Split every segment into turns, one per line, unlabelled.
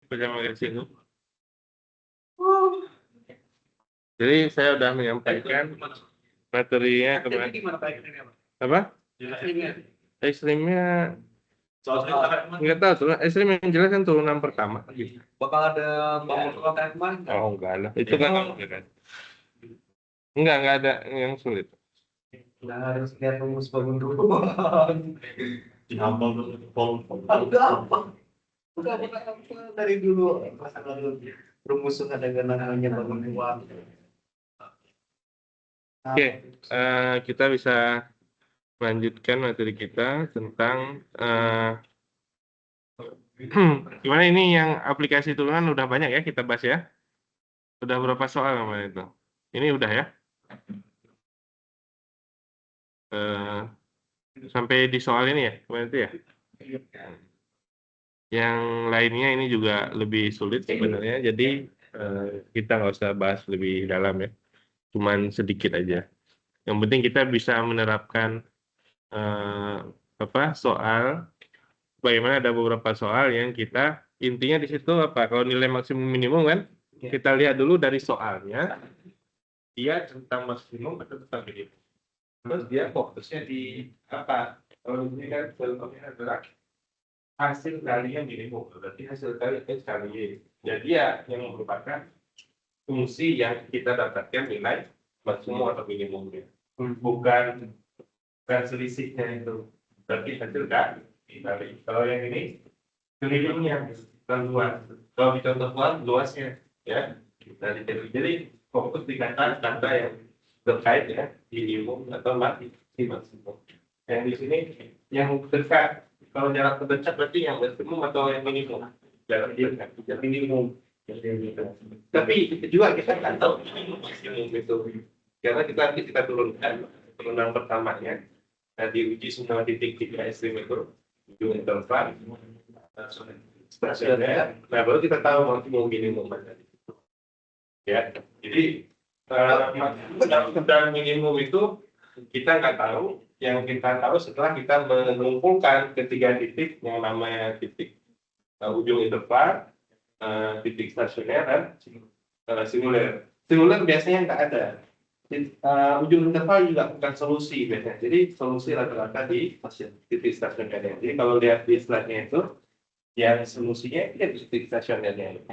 bersama Gresik. Jadi saya sudah menyampaikan materinya kemarin. Apa? Ekstrimnya nggak tahu tuh. Ekstrim yang jelas kan turunan pertama. Gitu.
Bakal ada bangun kayak kemarin.
Oh enggak lah. Itu kan enggak ada yang sulit.
Nah, harus lihat rumus bangun duluan. Dihafal dulu. Udah apa? Udah apa dari dulu masalah rumus ada namanya bangun duluan.
Oke, kita bisa melanjutkan materi kita tentang gimana ini yang aplikasi turunan udah banyak ya kita bahas ya. Udah berapa soal kemarin itu? Ini udah ya. Sampai di soal ini ya kemarin itu ya. Yang lainnya ini juga lebih sulit sebenarnya. Jadi kita nggak usah bahas lebih dalam ya. Cuman sedikit aja. Yang penting kita bisa menerapkan soal. Bagaimana ada beberapa soal yang kita intinya di situ apa? Kalau nilai maksimum minimum kan kita lihat dulu dari soalnya dia tentang maksimum atau tentang minimum. Terus dia fokusnya di apa? Kalau ini kan contohnya adalah hasil kali yang minimum, berarti hasil kali X kali Y. Jadi ya yang merupakan fungsi yang kita dapatkan nilai maksimum atau minimumnya. Bukan selisihnya itu. Berarti hasil kali. Kalau yang ini kelilingnya luas. Kalau di contoh luasnya ya. Jadi fokus di kata-kata yang terkait ya minimum atau maksimum. Yang di sini yang dekat. Kalau jarak terdekat berarti yang maksimum atau yang minimum. Jarak dekat yang minimum. Tapi juga kita nggak tahu maksimum itu karena kita turunkan turunan pertamanya. Nah, diuji semua titik ekstrim itu ujung interval stasioner. Nah, baru kita tahu maksimum minimum mana. Ya, jadi maksimum dan minimum itu kita nggak tahu. Yang kita tahu setelah kita mengumpulkan ketiga titik yang namanya titik ujung interval, titik stasioner dan singuler. Singuler biasanya nggak ada. Ujung interval juga bukan solusi biasanya. Jadi solusi rata-rata di titik stasionernya. Jadi kalau lihat di slide-nya itu, yang solusinya itu di titik stasionernya.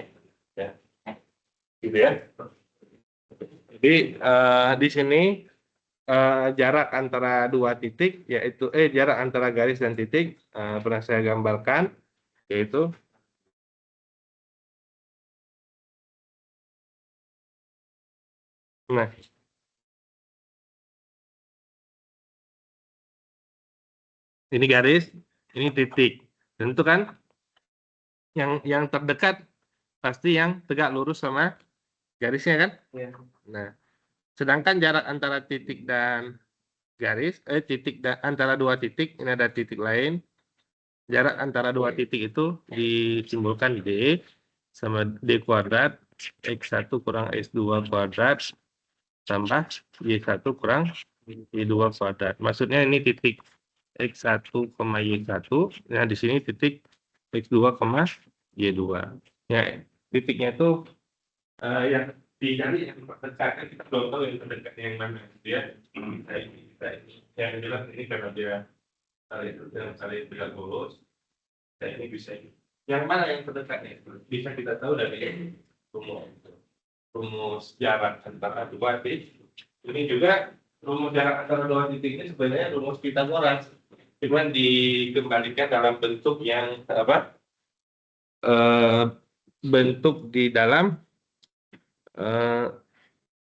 Ya. Gitu ya. Jadi di sini jarak antara dua titik yaitu jarak antara garis dan titik pernah saya gambarkan yaitu nah ini garis, ini titik. Tentu kan yang terdekat pasti yang tegak lurus sama garisnya kan?
Ya.
Nah, sedangkan jarak antara titik dan garis, antara dua titik, ini ada titik lain. Jarak antara dua titik itu disimbolkan D sama D kuadrat X1 kurang X2 kuadrat tambah Y1 kurang Y2 kuadrat. Maksudnya ini titik X1, Y1. Nah, di sini titik X2, Y2. Ya, titiknya itu yang dicari yang terdekat. Kita belum tahu yang terdekat yang mana. Ya, yang jelas ini karena dia saling tidak lurus. Dan ini bisa. Yang mana yang terdekatnya? Bisa kita tahu dari rumus jarak antara dua titik. Ini juga rumus jarak antara dua titik ini sebenarnya rumus Pythagoras, cuman dikembalikan dalam bentuk yang apa? Bentuk di dalam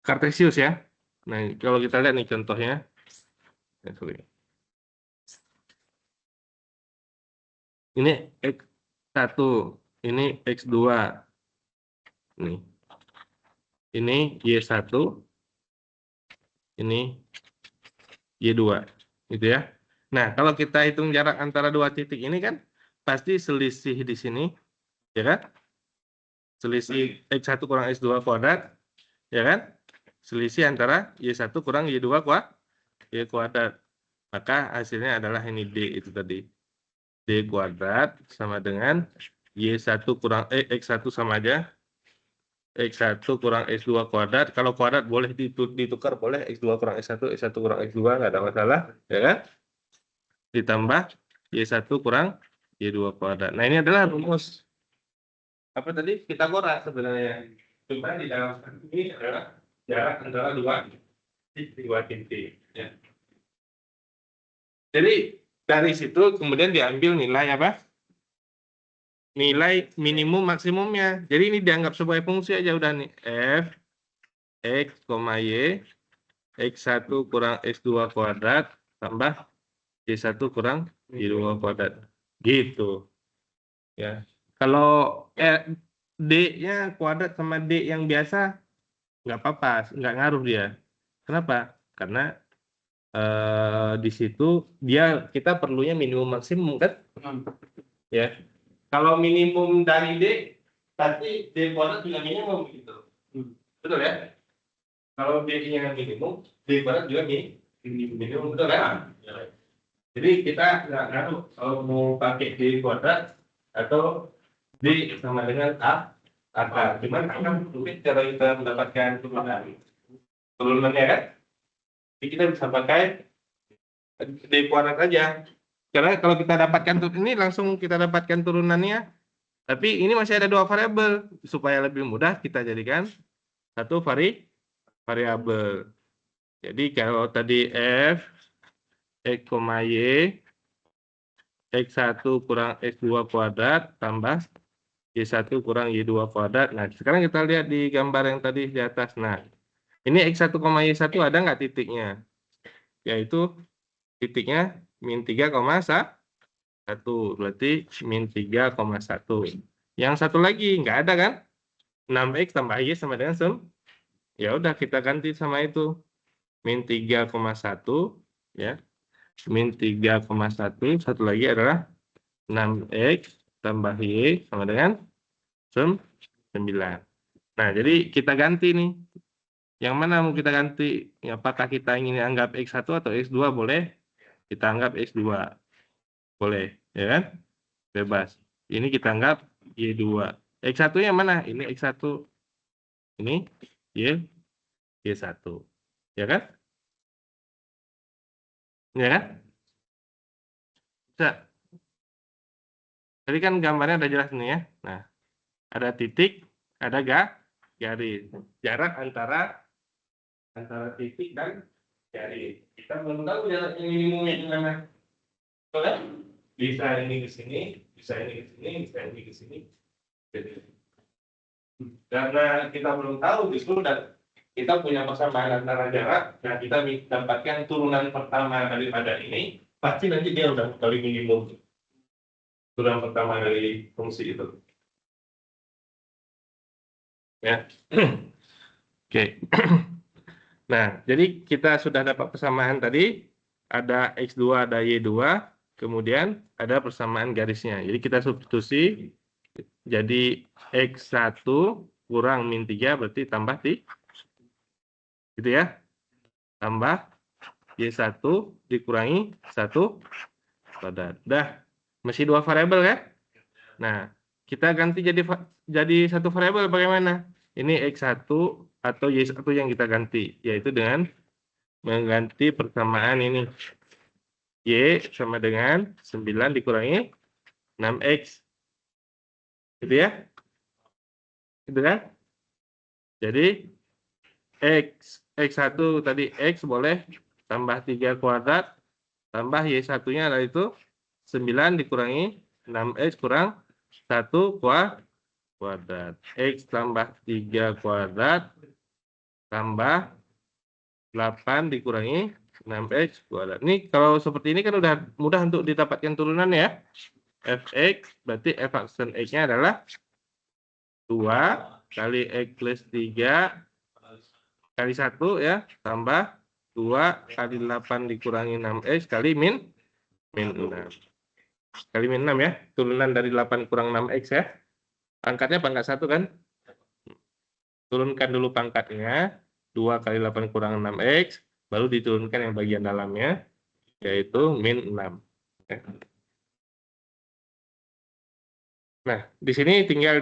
Kartesius ya. Nah, kalau kita lihat nih contohnya, ini X1, ini X2, nih, ini Y1, ini Y2, gitu ya. Nah, kalau kita hitung jarak antara dua titik ini kan pasti selisih di sini, ya kan? Selisih X1 kurang X2 kuadrat, ya kan? Selisih antara Y1 kurang Y2 kuadrat. Maka hasilnya adalah ini D itu tadi. D kuadrat sama dengan Y1 kurang X1 sama aja. X1 kurang X2 kuadrat. Kalau kuadrat boleh ditukar, boleh. X2 kurang X1, X1 kurang X2, nggak ada masalah. Ya kan? Ditambah Y1 kurang Y2 kuadrat. Nah, ini adalah rumus. Apa tadi? Pitagoras sebenarnya. Cuma di dalam ini adalah jarak antara dua titik. Ya. Jadi, dari situ kemudian diambil nilai apa? Nilai minimum maksimumnya. Jadi ini dianggap sebagai fungsi aja udah nih. F X, Y X1 kurang X2 kuadrat tambah Y1 kurang Y2 kuadrat. Gitu. Ya. Kalau D-nya kuadrat sama D yang biasa nggak apa-apa, nggak ngaruh dia. Kenapa? Karena di situ kita perlunya minimum maksimum kan? Ya. Kalau minimum dari D, berarti D kuadrat juga minimum gitu. Betul ya? Kalau D-nya minimum, D kuadrat juga minimum, betul kan? Ya. Jadi kita nggak ngaruh kalau mau pakai D kuadrat atau D sama dengan akar. Cuman akan sulit cara kita mendapatkan turunannya kan? Jadi kita bisa pakai D kuadrat aja. Karena kalau kita dapatkan ini langsung kita dapatkan turunannya. Tapi ini masih ada dua variabel. Supaya lebih mudah kita jadikan satu variabel. Jadi kalau tadi F X, Y X1 kurang X2 kuadrat tambah Y1 kurang Y2 kuadrat. Nah, sekarang kita lihat di gambar yang tadi di atas. Nah, ini X1, Y1 ada nggak titiknya? Yaitu titiknya min 3,1. Berarti min 3,1. Yang satu lagi nggak ada kan? 6X tambah Y sama dengan ya udah kita ganti sama itu. Min 3,1 ya. Min 3,1, satu lagi adalah 6X tambah Y sama dengan 9. Nah, jadi kita ganti nih. Yang mana mau kita ganti? Apakah kita ingin anggap X1 atau X2? Boleh. Kita anggap X2. Boleh, ya kan? Bebas. Ini kita anggap Y2. X1 yang mana? Ini X1. Ini Y1. Ya kan? Ya kan? Bisa. Jadi kan gambarnya udah jelas nih ya. Nah, ada titik, ada garis. Jarak antara titik dan garis. Kita belum tahu jaraknya minimumnya di mana. Betul kan? Bisa ini ke sini, bisa ini ke sini, bisa ini ke sini. Jadi, karena kita belum tahu justru dan kita punya persamaan antara jarak, nah kita dapatkan turunan pertama daripada ini, pasti nanti dia udah kali minimum. Turunan pertama dari fungsi itu. Ya. Oke. Nah, jadi kita sudah dapat persamaan tadi, ada X2, ada Y2, kemudian ada persamaan garisnya. Jadi kita substitusi, jadi X1 kurang min 3 berarti tambah gitu ya. Tambah Y1 dikurangi 1 kuadrat. Dah, masih dua variabel ya. Nah, kita ganti jadi satu variabel bagaimana? Ini X1 atau Y1 yang kita ganti, yaitu dengan mengganti persamaan ini. Y sama dengan 9 dikurangi 6X. Gitu ya? Gitu kan? Jadi, X1 tadi X boleh tambah 3 kuadrat, tambah Y1-nya adalah itu 9 dikurangi 6X kurang 1 kuadrat. X tambah 3 kuadrat, tambah 8 dikurangi 6X kuadrat. Ini kalau seperti ini kan udah mudah untuk didapatkan turunan ya. Fx berarti f aksen X-nya adalah 2 kali X plus 3 kali 1 ya, tambah 2 kali 8 dikurangi 6X kali min 6. Kali min 6 ya, turunan dari 8 kurang 6X ya. Pangkatnya pangkat 1 kan? Turunkan dulu pangkatnya, 2 kali 8 kurang 6X, baru diturunkan yang bagian dalamnya, yaitu min 6. Ya. Nah, di sini tinggal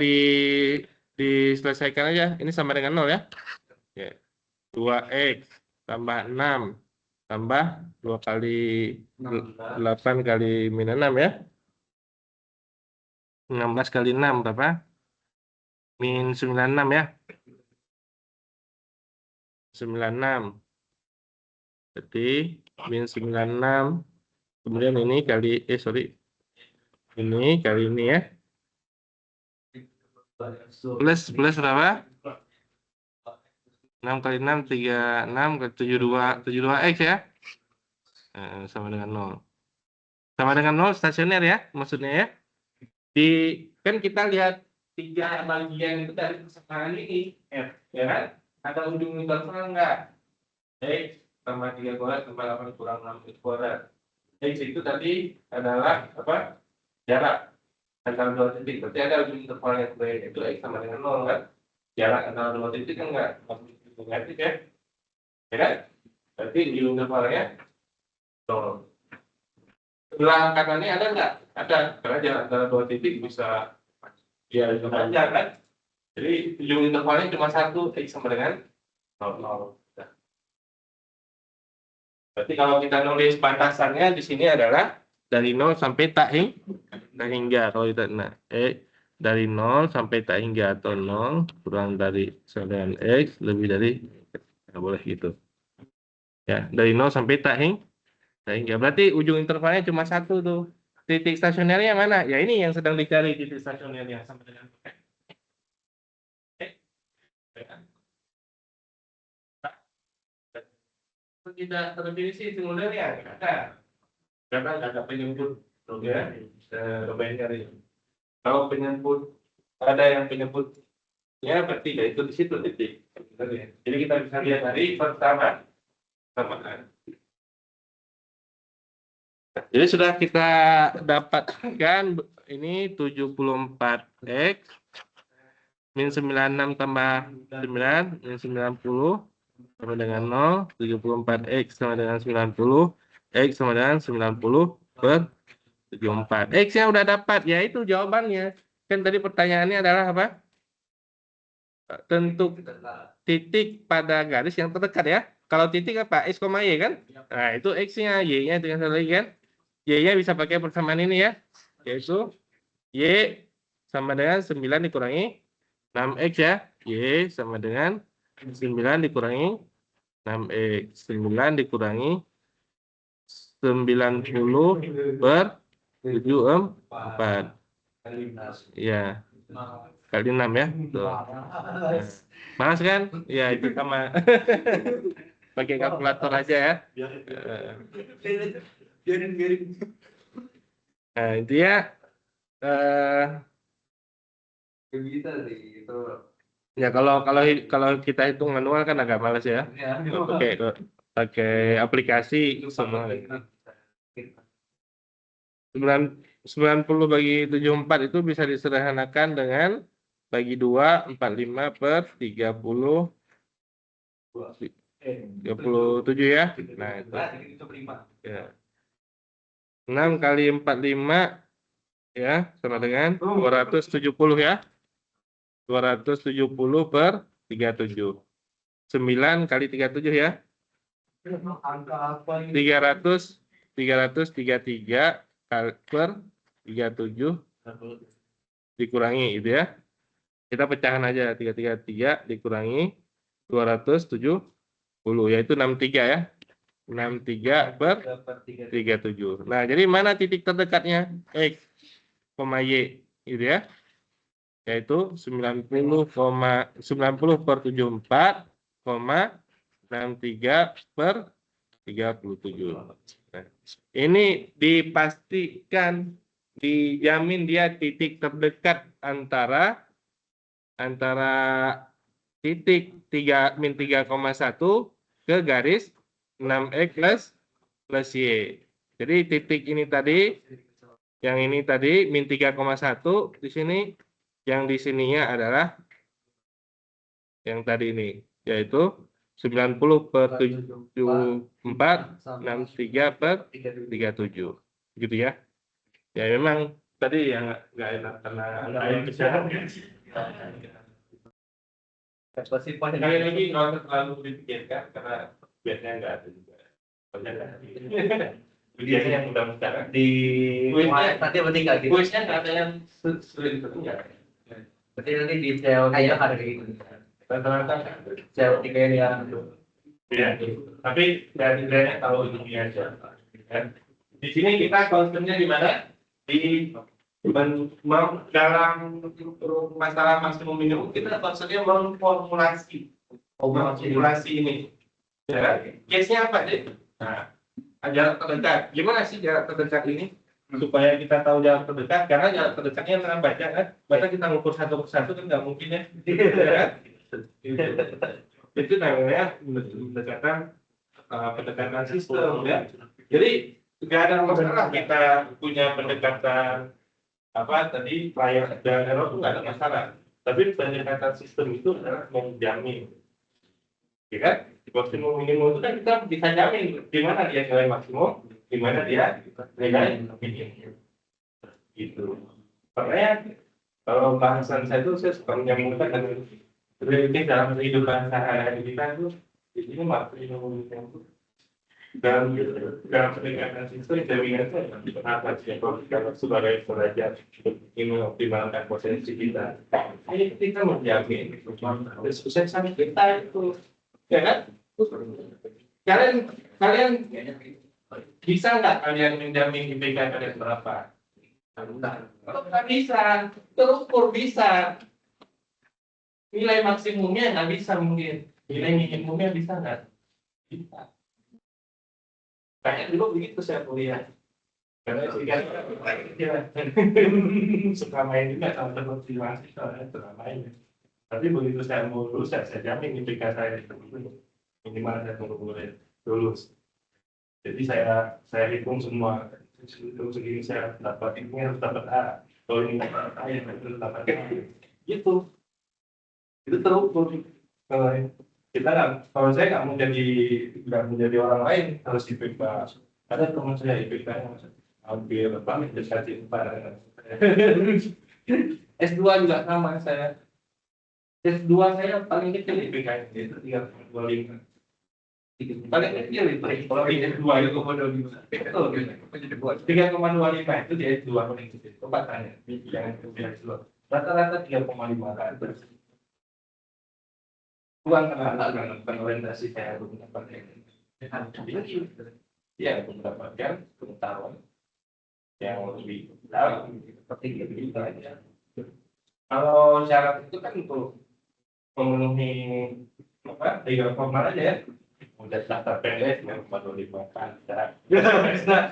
diselesaikan aja. Ini sama dengan 0 ya. Ya. 2x tambah 6 tambah 2 kali 8 kali min 6 ya. 16 kali 6 berapa? Min 96 ya. 96. Berarti min 96. Kemudian ini kali, ini kali ini ya. Plus berapa? 6 kali 6, 36 kali 72 X ya. Sama dengan 0. Sama dengan 0 stasioner ya, maksudnya ya. Kan kita lihat 3 bagian itu dari persamaan ini, F, ya kan? Ada ujung interval enggak? X tambah 3 kuadrat tambah 8 kurang 6 kuadrat. X itu tadi adalah apa? Jarak antara dua titik. Berarti ada ujung intervalnya itu X sama dengan 0 kan? Jarak antara dua titik kan enggak negatif ya? Ya kan? Berarti ujung intervalnya 0. Sebelah kanannya ada nggak? Ada, karena jarak antara dua titik bisa ya panjang kan? Jadi ujung intervalnya cuma 1, X sama dengan 0. Berarti kalau kita nulis batasannya di sini adalah dari 0 sampai tak hingga. Kalau kita dari 0 sampai tak hingga atau 0 kurang dari sama dengan X lebih dari, nggak boleh gitu. Ya, dari 0 sampai tak hingga. Berarti ujung intervalnya cuma 1 tuh. Titik stasionernya mana? Ya ini yang sedang dicari titik stasionernya sama dengan tidak terdefinisi singularnya nggak ada, karena nggak ada penyebut ya. Cari kalau penyebut ada yang penyebutnya berarti ya itu di situ titik. Jadi kita bisa lihat dari pertama samaan. Jadi sudah kita dapatkan ini 74x min 96 tambah 9 min 90 sama dengan 0, 74x sama dengan 90, x sama dengan 90 per 74. X-nya udah dapat, yaitu jawabannya. Kan tadi pertanyaannya adalah apa? Tentu titik pada garis yang terdekat ya. Kalau titik apa? X, Y kan? Nah, itu X-nya, Y-nya dengan satu lagi kan? Y-nya bisa pakai persamaan ini ya. Yaitu Y sama dengan 9 dikurangi 6X ya. Y sama dengan 9 dikurangi 6X. 9 dikurangi 90 per 74. Ya. Kali 6 ya. Tuh. Nah. Malas kan? Ya itu sama. Pakai kalkulator aja ya. Biarin. Nah, itu ya. Ya kalau kita hitung manual kan agak males ya. Pakai aplikasi semua. 90 bagi 74 itu bisa disederhanakan dengan bagi 2, 45 per 30, 37 ya. Nah, itu. Ya. 6 kali 45 ya sama dengan 270 ya. 270 per 37. 9 kali 37 ya. 333 per 37 dikurangi itu ya. Kita pecahan aja 333 dikurangi 270 yaitu 63 ya. 63 per 37. Nah, jadi mana titik terdekatnya? X, Y gitu ya. Yaitu 90 per 74, 63 per 37. Nah, ini dipastikan, dijamin dia titik terdekat antara titik 3 min 3,1 ke garis 6x plus y. Jadi titik ini tadi, yang ini tadi min 3,1 di sini, yang di sininya adalah yang tadi ini, yaitu 90 per 74, 63 per 37. Gitu ya. Ya memang tadi yang nggak enak karena lain bicara.
Pasti pada
Sekali lagi nggak usah terlalu dipikirkan karena biasanya nggak ada juga. Banyak kan? Biasanya yang mudah-mudah
di
Kuisnya-
nanti berarti nggak gitu.
kuisnya nggak ada yang sulit itu enggak.
Berarti nanti di CO3 ada kayak gitu.
Rata-rata
CO3 yang
ya, tapi dari kalau ini aja. Kan? Di sini kita concernnya di mana? Di dalam masalah maksimum minimum kita concernnya memformulasi ini. Ya, case-nya apa deh? Nah, jarak terdekat. Gimana sih jarak terdekat ini? Supaya kita tahu jarak terdekat, karena jarak terdekatnya yang baca kan, baca kita ngukur satu persatu kan nggak mungkin ya. Ya kan? Itu namanya pendekatan sistem ya. Jadi nggak ada masalah kita punya pendekatan apa tadi layak dan error itu nggak ada masalah. Tapi pendekatan sistem itu adalah menjamin, ya kan? Maksimum minimum itu kan kita bisa jamin di mana dia nilai maksimum, di mana dia nilai minimum. Gitu. Makanya kalau bahasan saya itu saya suka menyambungkan dengan prinsip dalam kehidupan sehari-hari kita itu di sini maksimum minimum dalam pendekatan sistem jaminan itu apa sih kalau sebagai pelajar ingin mengoptimalkan potensi kita ini kita menjamin kesuksesan kita itu ya kan kalian bisa nggak kalian menjamin IPK kalian berapa? Nggak bisa, terukur bisa nilai maksimumnya nggak bisa mungkin nilai minimumnya bisa nggak? Bisa. Kayak dulu begitu saya kuliah. Karena suka main juga sama teman-teman mahasiswa, suka main. Tapi begitu saya mau lulus, saya jamin IPK saya itu minimal saya boleh lulus. Jadi saya hitung semua, hitung segini saya dapat ini harus dapat A. Kalau ini dapat A, yang harus dapat A. Gitu. Itu terukur. Kita nggak, kalau saya nggak mau jadi orang lain harus IPK. Ada teman saya IPK hampir banget dekati 4. S2 juga sama saya. S2 saya paling kecil IPK itu 3,25. Paling kecil itu kalau di S2 itu 3,25 itu di S2 paling kecil. Coba tanya, jangan kemudian S2. Rata-rata 3,5 kan. Uang bukan orientasi saya untuk mendapatkan ya mendapatkan pengetahuan yang lebih dalam seperti itu aja. Kalau syarat itu kan untuk memenuhi apa 3 formal aja ya. Udah daftar PNS yang 45 kan bisa.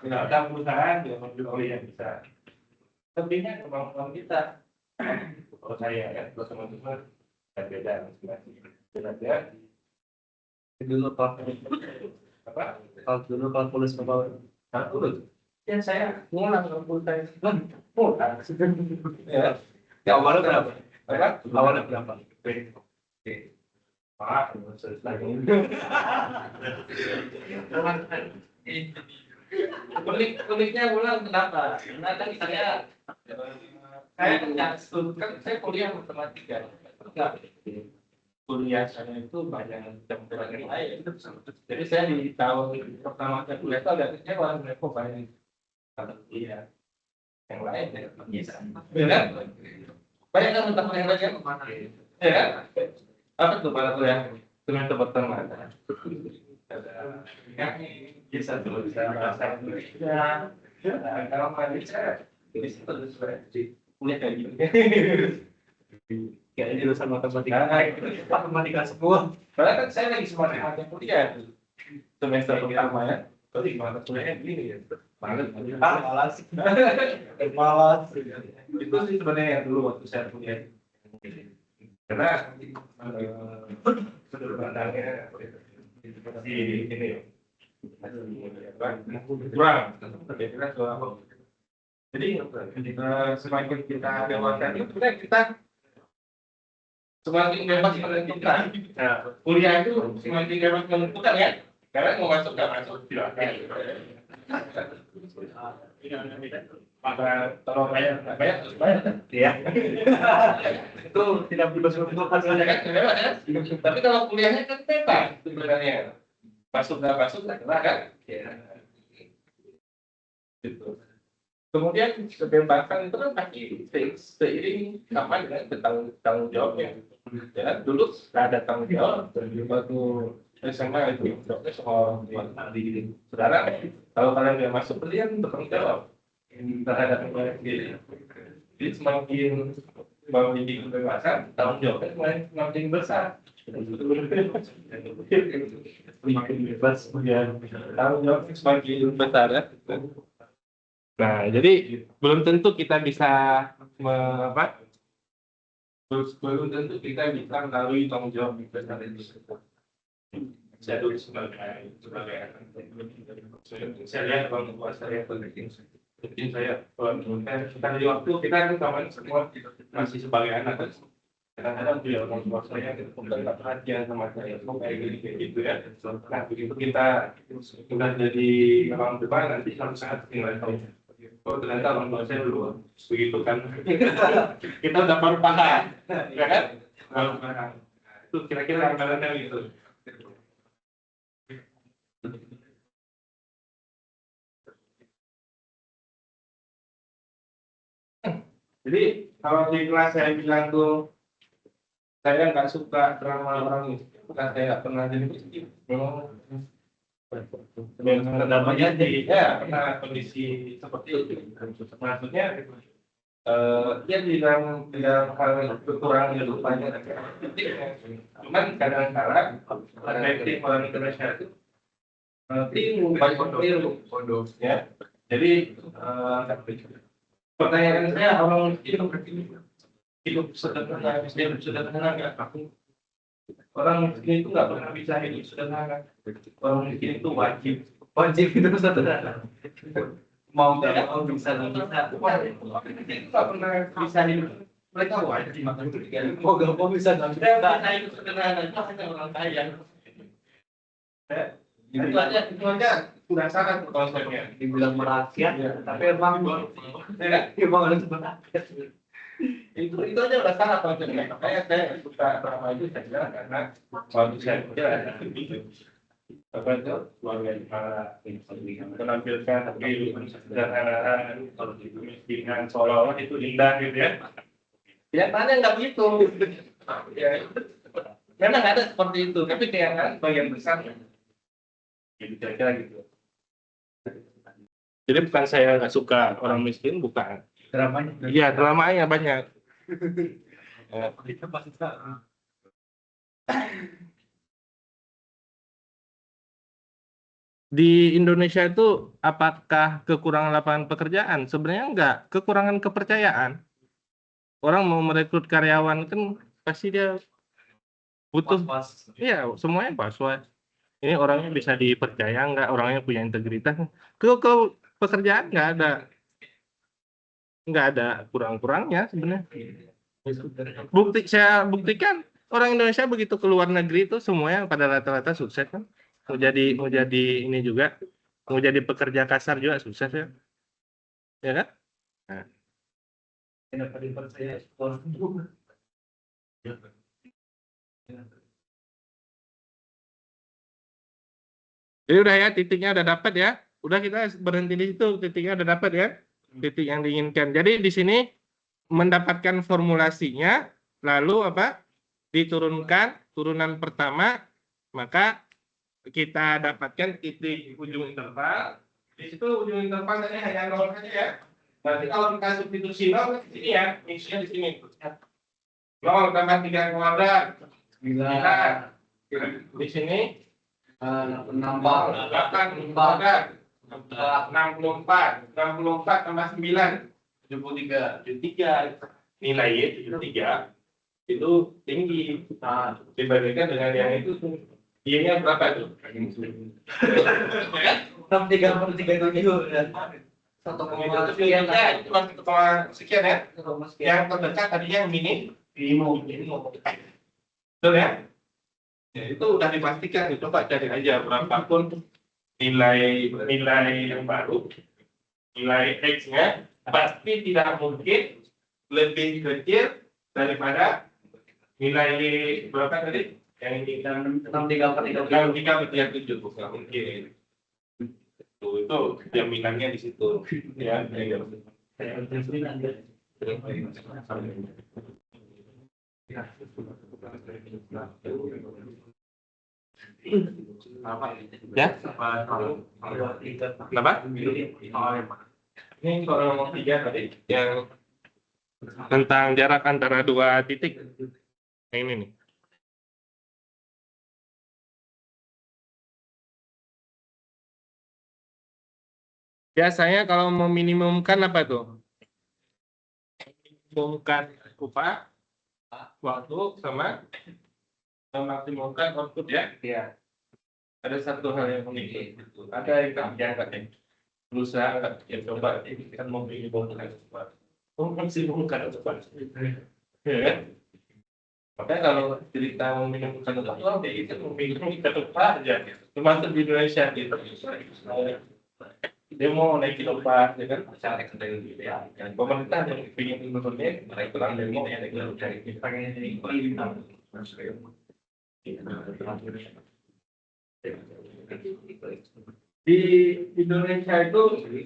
Tidak ada perusahaan yang yang bisa. Lebihnya kemampuan kita. Kalau saya ya, kalau teman-teman beda masing-masing. Beda
dulu
apa?
kalau tulis ke bawah.
Kalkulus. Ya saya ngulang kalkulus saya. Ngulang. Ya.
Ya awalnya berapa?
Apa?
Awalnya berapa?
Oke. Pak, selesai. Uniknya ulang kenapa? Karena kan saya kan saya kuliah matematika. Enggak. Kuliah saya itu banyak campuran yang lain. Jadi saya di tahun pertama saya kuliah itu agak kecewa mereka banyak kuliah yang lain ya bisa. Benar? Banyak kan teman yang lain kemana? Ya. Apa tuh para kuliah? Dengan tempat teman. Ada yang bisa tulis bahasa Indonesia. Kalau Malaysia bisa tulis kuliah kayak gitu.
Ya jurusan matematika semua.
Karena kan saya lagi semangat kuliah semester pertama ya. Tapi mata kuliahnya gini ya.
Malas. Malas.
Itu sih sebenarnya yang dulu waktu saya kuliah. Karena sudut pandangnya masih ini kurang. Jadi semakin kita dewasa itu kita semakin bebas menentukan. Nah, kuliah itu semakin bebas menentukan ya. Karena mau masuk nggak masuk silakan. Maka kalau bayar kan?
Ya. Itu tidak diperlukan saja kan?
Tapi kalau kuliahnya kan bebas sebenarnya. Masuk nggak masuk nggak kena kan? Ya. Gitu. Kemudian kebebasan itu kan pasti seiring sama dengan tanggung jawabnya. Ya, dulu nggak ada tanggung jawab waktu SMA itu jawabnya soal di sekarang kalau kalian nggak masuk kalian bertanggung jawab terhadap diri. Jadi semakin memiliki kebebasan, tanggung jawabnya semakin besar. Semakin bebas, kemudian tanggung jawabnya semakin besar ya. Nah, jadi belum tentu kita bisa belum tentu kita bisa melalui tanggung jawab besar itu. Saya dulu sebagai saya lihat orang tua saya penting saya kita di waktu kita kan kawan semua masih sebagai anak kan kadang-kadang dia orang tua saya tidak perhatian sama saya kayak gitu ya. Nah begitu kita sudah jadi orang tua nanti suatu saat tinggal tahu oh ternyata orang tua saya dulu begitu kan kita udah baru paham ya kan baru paham itu kira-kira gambarannya gitu. Jadi kalau di kelas saya bilang tuh saya nggak suka drama orang miskin, bukan saya nggak pernah jadi miskin. Namanya jadi ya karena kondisi seperti itu. Maksudnya dia bilang hal kekurangan lupanya. Cuman kadang-kadang perspektif orang Indonesia itu bingung banyak bodoh ya. Jadi pertanyaan saya orang miskin hidup sederhana, hidup sederhana nggak? Orang miskin itu nggak pernah bisa hidup sederhana. Orang miskin itu wajib hidup sederhana. Mau nggak mau bisa nggak bisa. Orang miskin itu nggak pernah bisa hidup. Mereka wajib makan itu mau nggak mau bisa nggak bisa hidup sederhana. Itu hanya orang kaya. Itu aja sudah salah konsepnya.
Dibilang merakyat, tapi emang harus merakyat.
Itu aja udah salah konsepnya. Makanya saya suka drama itu saya bilang karena waktu saya kecil ada apa itu keluarga menampilkan kehidupan sederhana kemiskinan seolah-olah itu indah gitu ya. Kenyataannya nggak begitu. Ya, memang ada seperti itu, tapi kenyataannya bagian besar gitu kira-kira gitu. Jadi bukan saya nggak suka orang miskin, bukan.
Dramanya.
Iya, dramanya banyak.
Kita pasti tahu.
Di Indonesia itu apakah kekurangan lapangan pekerjaan? Sebenarnya enggak, kekurangan kepercayaan. Orang mau merekrut karyawan kan pasti dia butuh. Iya, semuanya was-was. Ini orangnya bisa dipercaya enggak, orangnya punya integritas. Ke pekerjaan enggak ada kurang-kurangnya sebenarnya. Saya buktikan orang Indonesia begitu ke luar negeri itu semuanya pada rata-rata sukses kan. Mau jadi ini juga, mau jadi pekerja kasar juga sukses ya. Ya kan? Nah.
Kenapa dipercaya?
Jadi udah ya, titiknya udah dapat ya. Udah kita berhenti di situ, titiknya udah dapat ya. Titik yang diinginkan. Jadi di sini mendapatkan formulasinya, lalu apa? Diturunkan turunan pertama, maka kita dapatkan titik ujung interval. Di situ ujung interval tadi hanya 0 saja ya. Berarti kalau kita substitusi 0 di sini ya, isinya di sini. 0 tambah 3 kuadrat. Di sini
64
tambah 9 73 nilai 73 itu tinggi dibandingkan dengan yang itu Y-nya berapa itu?
63/37 dan 1,
sekian ya, itu cuma 1, sekian ya. Yang terdekat tadinya yang mini betul ya? Ya, itu udah dipastikan, coba cari aja berapapun nilai yang baru nilai X-nya pasti tidak mungkin lebih kecil daripada nilai berapa tadi? Yang ini 63/37 nggak mungkin. Itu jaminannya di situ ya. Ya? Kenapa? Ini soal nomor 3 tadi yang tentang jarak antara dua titik. Yang ini nih. Biasanya kalau meminimumkan apa tuh? Meminimumkan upah, waktu, sama memaksimumkan output ya. Iya. Ada satu hal yang unik. Ada yang katanya berusaha ya coba kita meminimumkan upah. Memaksimumkan upah. Ya kan? Makanya kalau cerita meminimumkan upah, itu meminimumkan upah aja. Termasuk di Indonesia gitu. Dia mau naikin upah, ya kan? Pemerintah yang ingin menurunnya, mereka bilang demo ya, di Indonesia itu,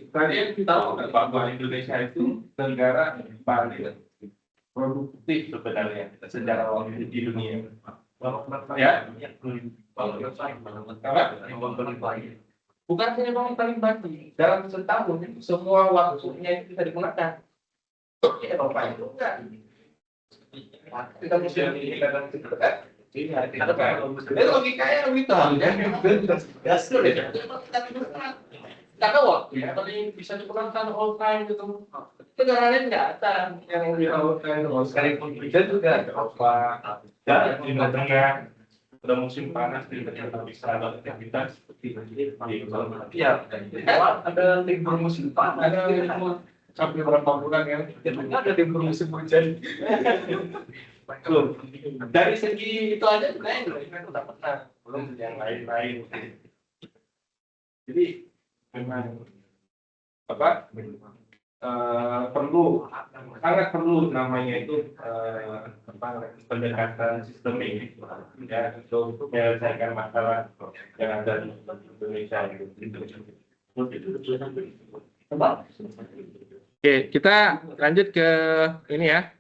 kalian tahu nggak bahwa Indonesia itu negara paling produktif sebenarnya secara waktu di dunia. Ya, bukan hanya bangun paling pagi, dalam setahun semua waktunya itu bisa digunakan. Di Eropa itu enggak. Kita mesti kadang kan. Ini ada kan. Logikanya begitu. Karena waktu ya, paling bisa digunakan all time gitu. Negara lain nggak ada yang di all time. Sekalipun hujan juga apa. Dan di tengah udah musim panas di ternyata bisa ada aktivitas seperti ya ada libur musim panas ada libur sampai berapa bulan ya ada libur musim hujan. Dari segi itu aja sebenarnya Indonesia udah pernah belum yang lain-lain. Jadi memang apa sangat perlu namanya itu pendekatan sistemik ya untuk menyelesaikan masalah yang ada di Indonesia Oke, kita lanjut ke ini ya.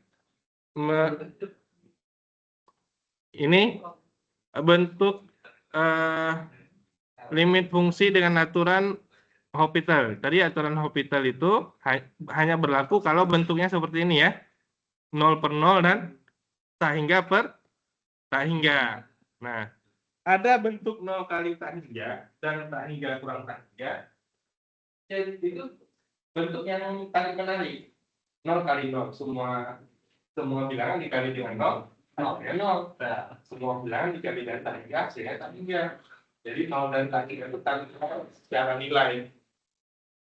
Ini bentuk limit fungsi dengan aturan Hospital. Tadi aturan Hospital itu hanya berlaku kalau bentuknya seperti ini ya. 0 per 0 dan tak hingga per tak hingga. Nah, ada bentuk 0 kali tak hingga dan tak hingga kurang tak hingga. Jadi itu bentuk yang tarik menarik. 0 kali 0. Semua bilangan dikali dengan 0. 0. Nah, semua bilangan dikali dengan tak hingga, sehingga tak hingga. Jadi 0 dan tak hingga itu tarik secara nilai.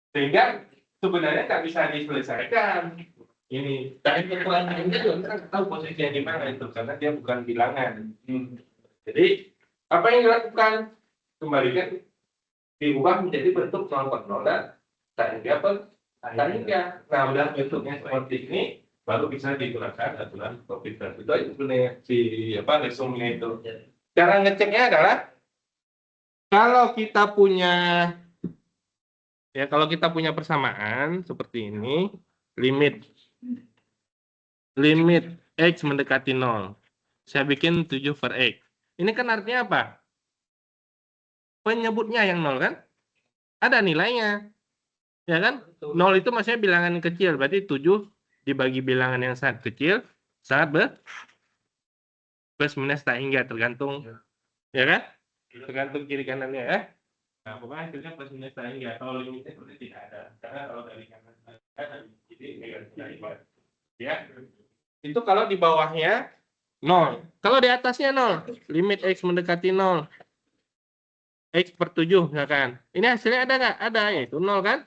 Sehingga sebenarnya nggak bisa diselesaikan ini. Tapi perkelahiannya juga kita tahu posisinya di mana itu karena dia bukan bilangan. Jadi apa yang dilakukan? Kembalikan diubah menjadi bentuk 0 per 0 dan tak hingga per tak hingga. Nah, udah bentuknya seperti ini baru bisa digunakan aturan Hospital. Itu aja sebenarnya si resumenya itu. Cara ngeceknya adalah kalau kita punya persamaan seperti ini, limit X mendekati 0. Saya bikin 7 per X. Ini kan artinya apa? Penyebutnya yang 0 kan? Ada nilainya. Ya kan? 0 itu maksudnya bilangan kecil. Berarti 7 dibagi bilangan yang sangat kecil, sangat plus minus tak hingga tergantung. Ya kan? Tergantung kiri kanannya ya. Nah, pokoknya hasilnya plus minus tak hingga. Kalau limitnya sebenarnya tidak ada. Karena kalau dari kanan ada, jadi negatif. Ya. Itu kalau di bawahnya 0. Kalau di atasnya 0, limit X mendekati 0. X per 7, misalkan. Ini hasilnya ada nggak? Ada, yaitu 0 kan?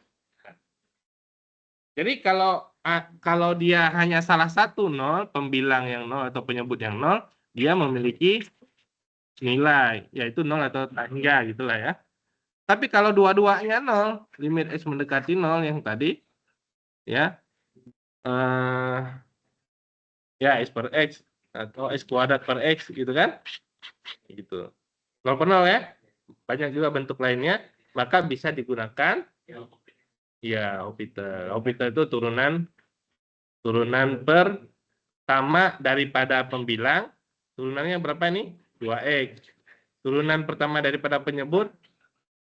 Jadi kalau dia hanya salah satu 0, pembilang yang 0 atau penyebut yang 0, dia memiliki nilai, yaitu 0 atau tak hingga, gitulah ya. Tapi kalau dua-duanya 0, limit X mendekati 0 yang tadi, ya, ya X per X, atau X kuadrat per X, gitu kan? Gitu. 0 per 0 ya. Banyak juga bentuk lainnya, maka bisa digunakan, ya, Hopital. Hopital itu turunan pertama daripada pembilang, turunannya berapa nih? 2X. Turunan pertama daripada penyebut,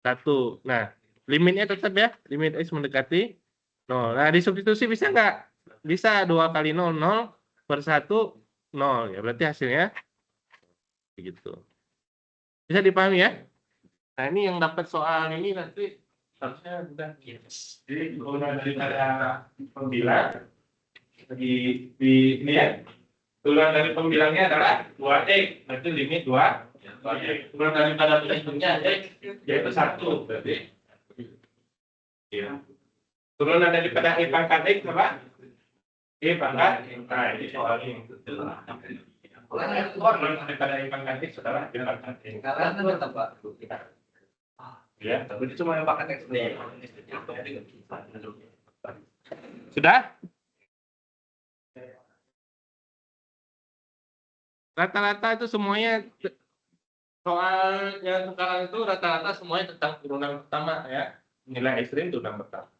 1. Nah, limitnya tetap ya, limit X mendekati 0. Nah, disubstitusi bisa nggak? Bisa 2 kali 0, 0 per 1, 0. Ya, berarti hasilnya begitu. Bisa dipahami ya? Nah, ini yang dapat soal ini nanti harusnya udah. Jadi, turunan daripada pembilang, di ini ya, turunan dari pembilangnya adalah 2X, berarti limit 2. Turunan daripada penyebutnya X, yaitu 1, berarti. Ya. Turunan daripada E pangkat X apa? E pangkat. Nah, ini soal ini. Turunan daripada E pangkat X adalah E pangkat X.
Karena tetap Pak.
Ya.
Tapi cuma yang pakai teks nih.
Sudah? Rata-rata itu semuanya soal yang sekarang itu rata-rata semuanya tentang turunan pertama ya. Nilai ekstrim turunan pertama.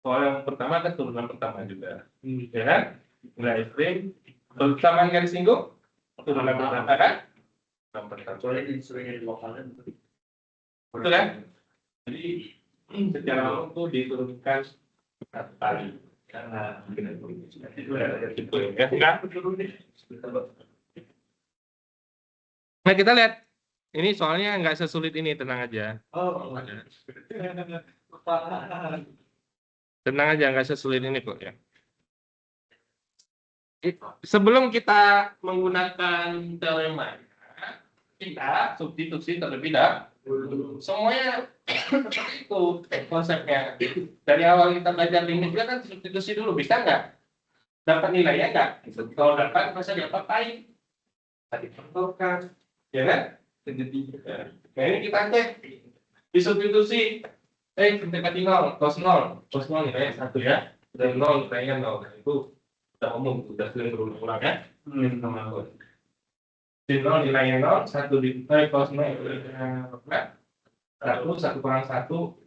Soal yang pertama kan turunan pertama juga. Ya kan? Nilai ekstrim persamaan garis singgung turunan pertama kan? Turunan pertama.
Soalnya diseringnya di lokalnya.
Betul kan? Jadi secara umum itu diturunkan satu kali. Karena itu ya enggak? Nah, kita lihat. Ini soalnya nggak sesulit ini, tenang aja.
Oh.
Tenang aja, nggak sesulit ini kok ya. Sebelum kita menggunakan teorema, kita substitusi terlebih dahulu. Semuanya seperti itu konsepnya. Dari awal kita belajar limit juga kan substitusi dulu, bisa nggak? Dapat nilainya nggak? Kalau dapat, masa diapa-apain? Tadi pertolongan, ya kan? Nah, ini kita cek disubstitusi mendekati 0, cos 0 nilainya 1 ya, dan 0 nilainya 0. Nah, itu udah umum, udah sering berulang-ulang ya. Sama cos. Sin 0 nilainya 0, 1 di cos 0 nilainya 1 kurang 1, 0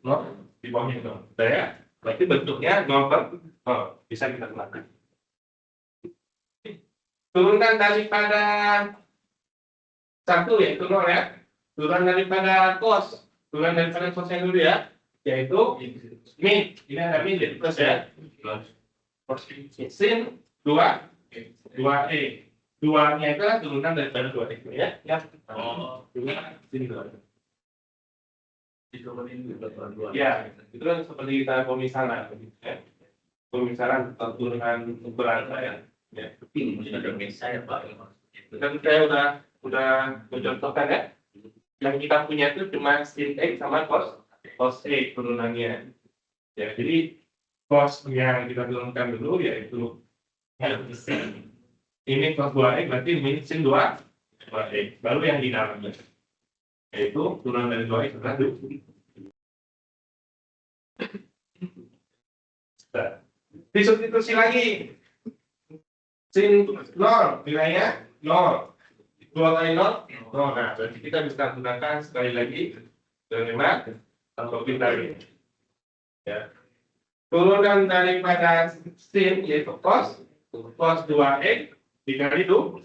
di bawahnya 0. Udah ya? Berarti bentuknya 0 per 0. Bisa kita gunakan. Turunkan daripada 1 yaitu 0 ya. Turun daripada cos. Turun daripada cosnya dulu ya. Yaitu min. Ini ada min jadi plus ya. Sin 2. 2E. 2-nya itu adalah turunan daripada 2X ya. Ya. Oh. Sin 2. Ya, itu kan seperti kita pemisahan. Ya. Pemisahan turunan ukuran ya. Ya.
Ini sudah bisa ya Pak.
Dan saya udah mencontohkan ya. Yang kita punya itu cuma sin X sama cos E turunannya. Ya, jadi cos yang kita turunkan dulu yaitu ini cos 2X berarti min sin 2X. Baru yang di dalamnya. Yaitu turunan dari 2X adalah 2. Disubstitusi lagi. Sin 0 nilainya 0. 2 kali 0, 0. Nah, berarti kita bisa gunakan sekali lagi teorema atau pintar ini. Ya. Turunan daripada sin yaitu cos 2x dikali 2.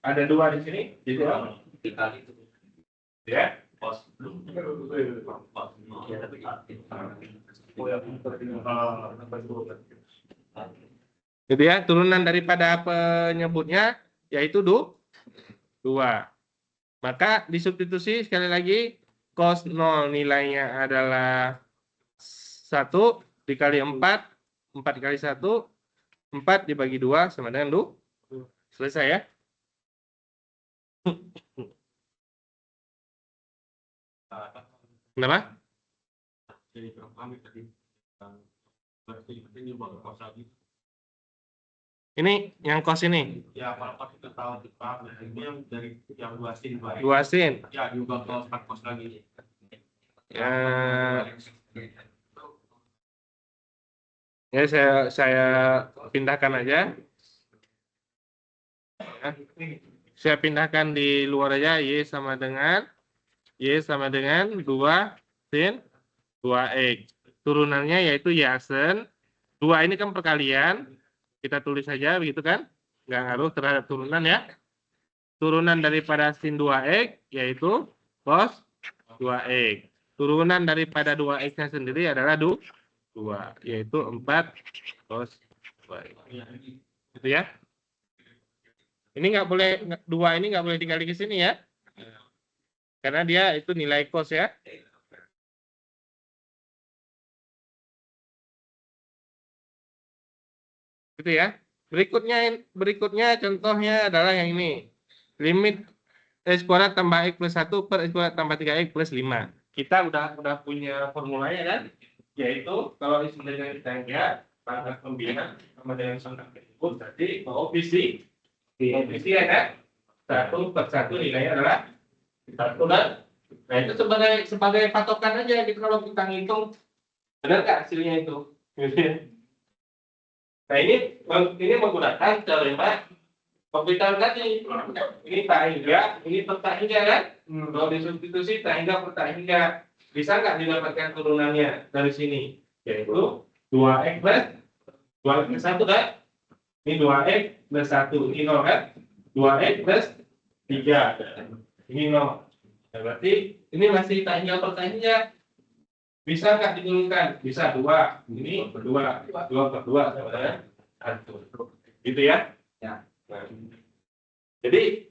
Ada 2 di sini, jadi apa?
Dikali itu.
Ya.
Cos.
Jadi ya, turunan daripada penyebutnya yaitu 2. Maka disubstitusi sekali lagi cos 0 nilainya adalah 1 dikali 4, 4 kali 1, 4 dibagi 2 sama dengan 2. Selesai ya. Kenapa? Jadi kami tadi Ini yang kos ini.
Ya, kalau kos itu tahu Pak, ini yang dari yang 2 sin, Pak.
2 sin.
Ya, juga ke smart kos lagi.
Ya saya pindahkan aja. Ya. Saya pindahkan di luar aja. Y sama dengan 2 sin 2x. Turunannya yaitu Yasen. 2 ini kan perkalian. Kita tulis saja begitu kan? Nggak ngaruh terhadap turunan ya. Turunan daripada sin 2x yaitu cos 2x. Turunan daripada 2x-nya sendiri adalah 2, yaitu 4 cos 2x. Gitu ya. Ini nggak boleh, 2 ini nggak boleh dikali ke sini ya. Karena dia itu nilai cos ya. Gitu ya. Berikutnya contohnya adalah yang ini. Limit x kuadrat tambah x plus 1 per x kuadrat tambah 3x plus 5. Kita udah punya formulanya kan? Yaitu kalau x dengan tangga pangkat pembina sama dengan pangkat berikut berarti koefisien ya kan? 1 per 1 nilainya adalah 1 kan? Nah itu sebagai patokan aja gitu kalau kita ngitung benar nggak hasilnya itu? Nah ini menggunakan teorema komputer tadi. Ini tak hingga, ini per tak hingga kan? Kalau disubstitusi tak hingga per tak hingga, bisa nggak didapatkan turunannya dari sini? Yaitu 2x plus 2x plus 1 kan? Ini 2x plus 1, ini 0 kan? 2x plus 3, ini 0. Nah, berarti ini masih tak hingga per tak hingga. Bisa nggak diturunkan? Bisa 2, ini 2 per 2 sama dengan 1. Gitu ya? Ya. Nah, jadi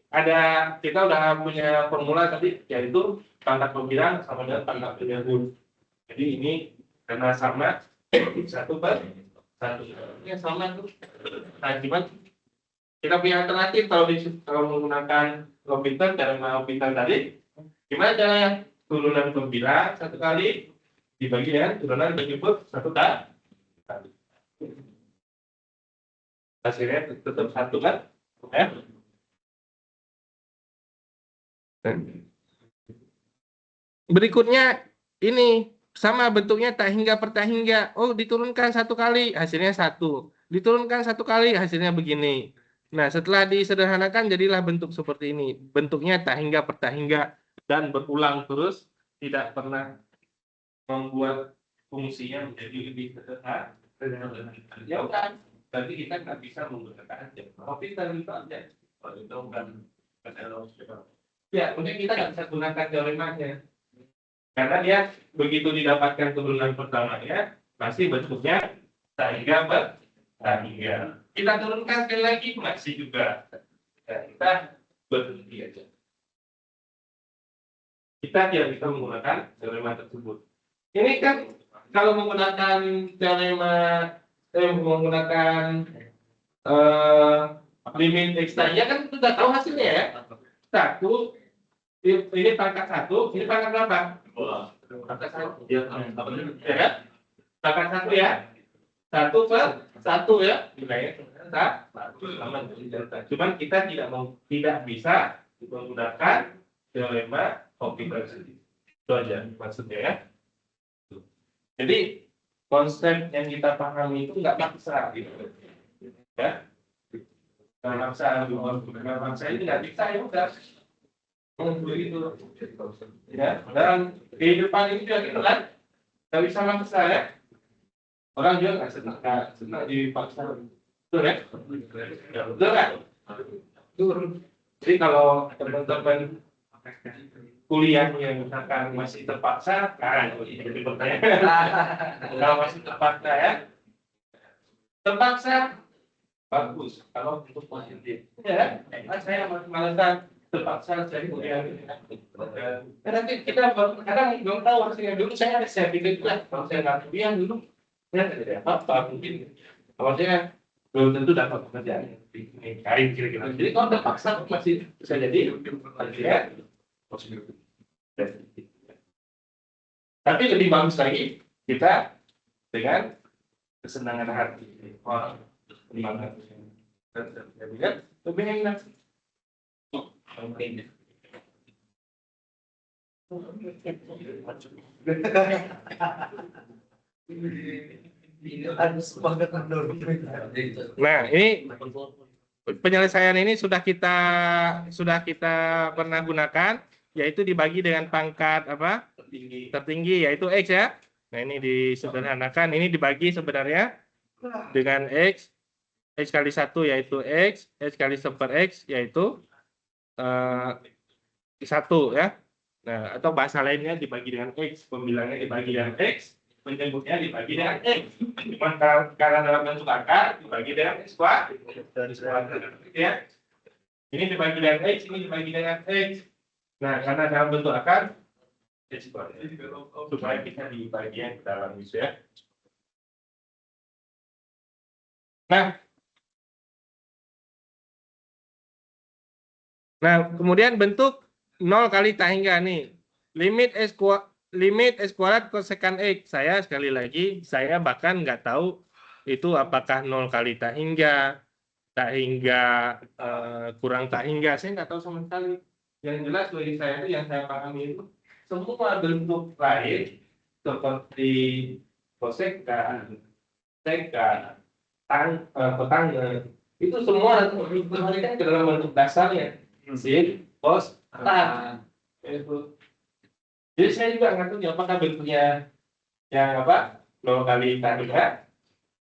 kita udah punya formula tadi yaitu pangkat pembilang sama dengan pangkat penyambung. Jadi ini karena sama 1 per 1. Ya sama tuh. Nah, gimana? Kita punya alternatif kalau menggunakan komputer cara komputer tadi. Gimana caranya? Turunan pembilang 1 kali dibagi dengan turunan penyebut 1 kali. Hasilnya tetap 1 kan? Ya. Berikutnya ini sama bentuknya tak hingga per tak hingga. Oh, diturunkan 1 kali hasilnya 1. Diturunkan 1 kali hasilnya begini. Nah, setelah disederhanakan jadilah bentuk seperti ini. Bentuknya tak hingga per tak hingga dan berulang terus, tidak pernah membuat fungsinya menjadi lebih sederhana. Ya udah, berarti kita nggak bisa menggunakan komputer itu aja. Kalau itu bukan ya, mungkin kita nggak bisa gunakan teoremanya. Karena dia begitu didapatkan turunan pertamanya, pasti bentuknya tak hingga per tak hingga. Kita turunkan sekali lagi, masih juga. Nah, kita berhenti aja. Kita tidak bisa menggunakan teorema tersebut. Ini kan kalau menggunakan teorema, menggunakan limit x-nya kan sudah tahu hasilnya ya. 1, ini pangkat 1, ini pangkat berapa? Pangkat 1. Ya kan? Pangkat 1 ya. 1 per 1 ya. Nilainya sama. Cuman kita tidak bisa menggunakan teorema komputer sendiri. Itu aja maksudnya ya. Jadi konsep yang kita pahami itu nggak maksa gitu. Ya. Nggak maksa ini nggak bisa ya udah. Begitu. Ya, dalam kehidupan ini juga gitu kan. Nggak bisa maksa ya. Orang juga nggak senang dipaksa. Betul ya? Betul kan? Jadi kalau teman-teman kuliahnya misalkan masih terpaksa, kan jadi pertanyaan. Kalau masih terpaksa ya, terpaksa bagus. Kalau untuk positif, ya, saya malasan terpaksa saya kuliah. Nanti kita kadang belum tahu hasilnya dulu. Saya pikir lah kalau saya nggak kuliah dulu, ya tidak apa mungkin. Awalnya belum tentu dapat pekerjaan. Kain kira-kira. Jadi kalau terpaksa masih bisa jadi ya. Tapi lebih bagus lagi kita dengan kesenangan hati. Lebih enak. Nah, ini penyelesaian ini sudah kita pernah gunakan, yaitu dibagi dengan pangkat apa? Tertinggi, yaitu X ya. Nah, ini disederhanakan, ini dibagi sebenarnya dengan X kali 1 yaitu X kali 1/X yaitu 1 ya. Nah, atau bahasa lainnya dibagi dengan X, pembilangnya dibagi dengan X, penyebutnya dibagi dengan X. Cuma karena dalam bentuk akar dibagi dengan X kuadrat. Ya. Ini dibagi dengan X, ini dibagi dengan X. Nah, karena dalam bentuk akar X kuadrat. Supaya kita di bagian ke dalam itu ya. Nah, kemudian bentuk 0 kali tak hingga nih. Limit S kuadrat kosekan X. Saya sekali lagi, saya bahkan nggak tahu itu apakah 0 kali tak hingga kurang tak hingga. Saya nggak tahu sama sekali. Yang jelas bagi saya itu yang saya pahami itu semua bentuk lain seperti kosekan, sekan, petangga, itu semua dikembalikan ke dalam bentuk dasarnya. Sin, cos, tan. Itu. Jadi saya juga nggak tahu apakah bentuknya yang apa 0 kali tan juga,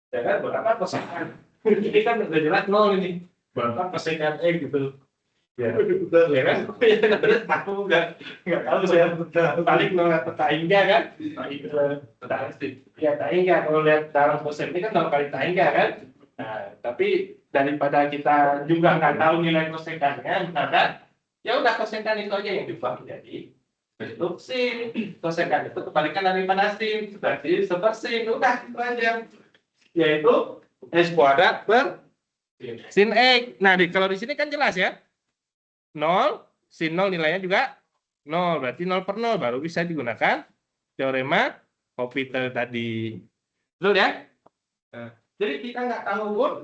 ya kan berapa kosekan. Ini kan udah jelas 0 ini. Berapa kosekan gitu. Ya, ya kan? Aku nggak tahu saya paling 0 atau tak hingga kan? Ya tak hingga kalau lihat dalam konsep ini kan 0 kali tak hingga kan? Nah, tapi daripada kita juga nggak tahu nilai kosekannya, maka ya udah kosekan itu aja yang diubah jadi bentuk sin. Kosekan itu kebalikan daripada sin, berarti sepersin. Udah itu aja, yaitu S kuadrat per sin X. Nah, kalau di sini kan jelas ya, 0, sin 0 nilainya juga 0, berarti 0 per 0 baru bisa digunakan teorema Hopital tadi. Betul ya? Nah, jadi kita nggak tahu pun,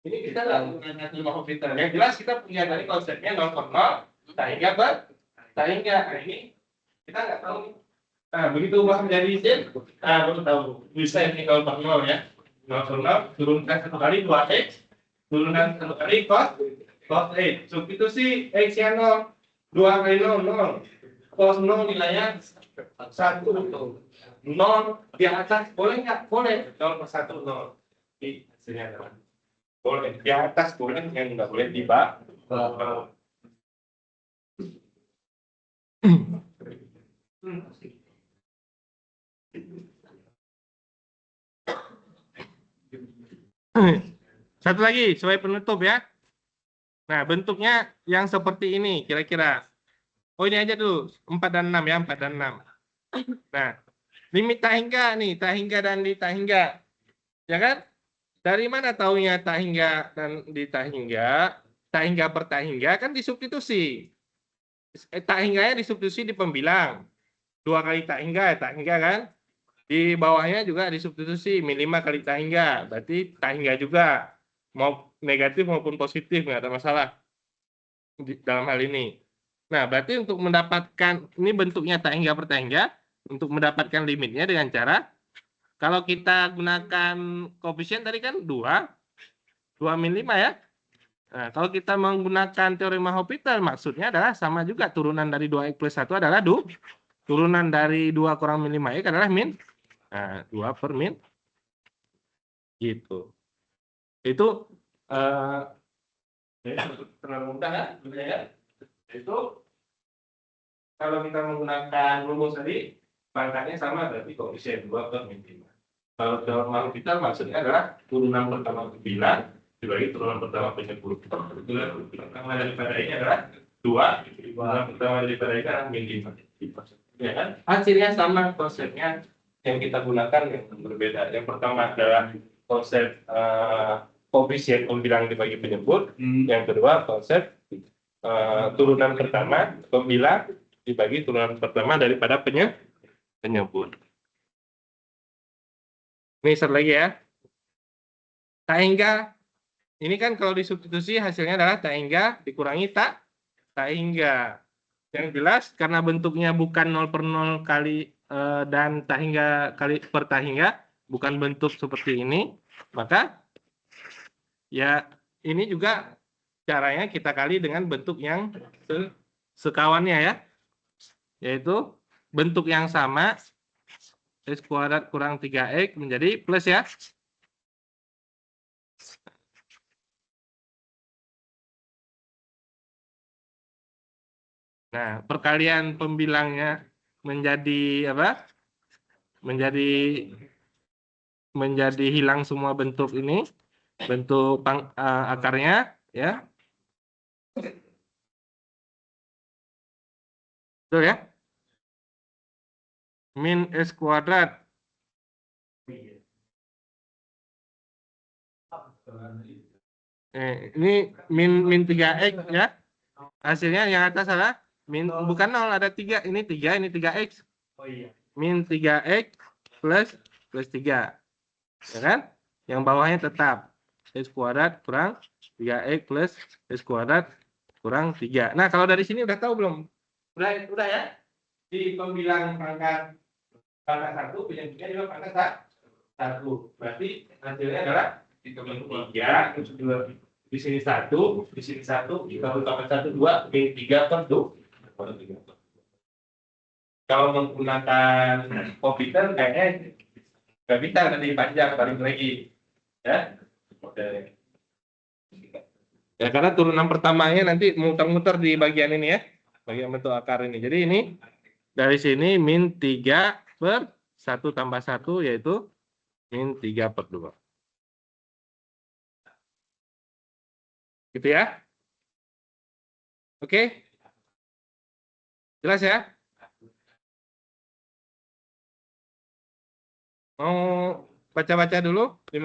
ini kita nggak menggunakan teorema Hopital. Yang jelas kita punya tadi konsepnya 0 per 0, tak hingga per tak hingga. Nah, ini kita nggak tahu. Nah, begitu ubah menjadi sin, nah baru tahu. Bisa ini 0 per 0 ya. 0 per 0, turunkan 1 kali 2x, turunkan 1 kali cos X. Substitusi X nya 0. 2 kali 0, 0. Cos 0 nilainya 1. 0 di atas boleh nggak? Boleh. 0 per 1, 0. Ini hasilnya adalah boleh. Di atas boleh, yang nggak boleh di bawah. Satu lagi sebagai penutup ya. Nah, bentuknya yang seperti ini kira-kira. Oh, ini aja dulu 4 dan 6 ya, 4 dan 6. Nah, limit tak hingga nih, tak hingga dan di tak hingga. Ya kan? Dari mana taunya tak hingga dan di tak hingga? Tak hingga per tak hingga kan disubstitusi. Tak hingganya disubstitusi di pembilang. 2 kali tak hingga kan? Di bawahnya juga disubstitusi min 5 kali tak hingga. Berarti tak hingga juga. Mau negatif maupun positif nggak ada masalah dalam hal ini. Nah, berarti untuk mendapatkan ini bentuknya tak hingga per tak hingga, untuk mendapatkan limitnya dengan cara kalau kita gunakan koefisien tadi kan 2 min 5 ya. Nah, kalau kita menggunakan teorema Hopital maksudnya adalah sama juga turunan dari 2x plus 1 adalah turunan dari 2 kurang min 5x adalah min 2 per min gitu. Itu terlalu mudah kan? Itu kalau kita menggunakan rumus tadi pangkatnya sama berarti koefisien 2 per min 5. Kalau teorema Hopital maksudnya adalah turunan pertama bilang dibagi turunan pertama penyebut. Turunan pertama daripada ini adalah 2, turunan pertama daripada ini adalah min 5. Ya kan? Hasilnya sama, konsepnya yang kita gunakan yang berbeda. Yang pertama adalah konsep koefisien pembilang dibagi penyebut. Yang kedua konsep turunan pertama pembilang dibagi turunan pertama daripada penyebut. Ini satu lagi ya. Tak hingga Ini kan kalau disubstitusi hasilnya adalah tak hingga dikurangi tak hingga. Yang jelas karena bentuknya bukan 0 per 0 kali dan tak hingga kali per tak hingga, bukan bentuk seperti ini, maka ya ini juga caranya kita kali dengan bentuk yang sekawannya ya, yaitu bentuk yang sama x kuadrat kurang 3x menjadi plus ya. Nah, perkalian pembilangnya menjadi apa? Menjadi hilang semua bentuk ini, bentuk akarnya ya. Betul ya? Min x kuadrat ini min 3x ya. Hasilnya yang atas adalah bukan 0, ada 3. Ini 3, ini 3x.
Oh iya.
Min 3x plus 3. Ya kan? Yang bawahnya tetap x kuadrat kurang 3x plus x kuadrat kurang 3. Nah, kalau dari sini udah tahu belum? Udah ya? Di pembilang pangkat 1, pilihan 3 juga pangkat 1. Berarti hasilnya adalah 3 di sini 1, di sini 1, kalau pangkat 1 2 min 3 per 2. Kalau menggunakan komputer kayaknya nggak bisa nanti panjang balik lagi ya. Ya karena turunan pertamanya nanti muter-muter di bagian ini ya, bagian bentuk akar ini. Jadi ini dari sini min 3 per 1 tambah 1 yaitu min 3 per 2. Gitu ya. Oke. Jelas ya? Mau baca-baca dulu 5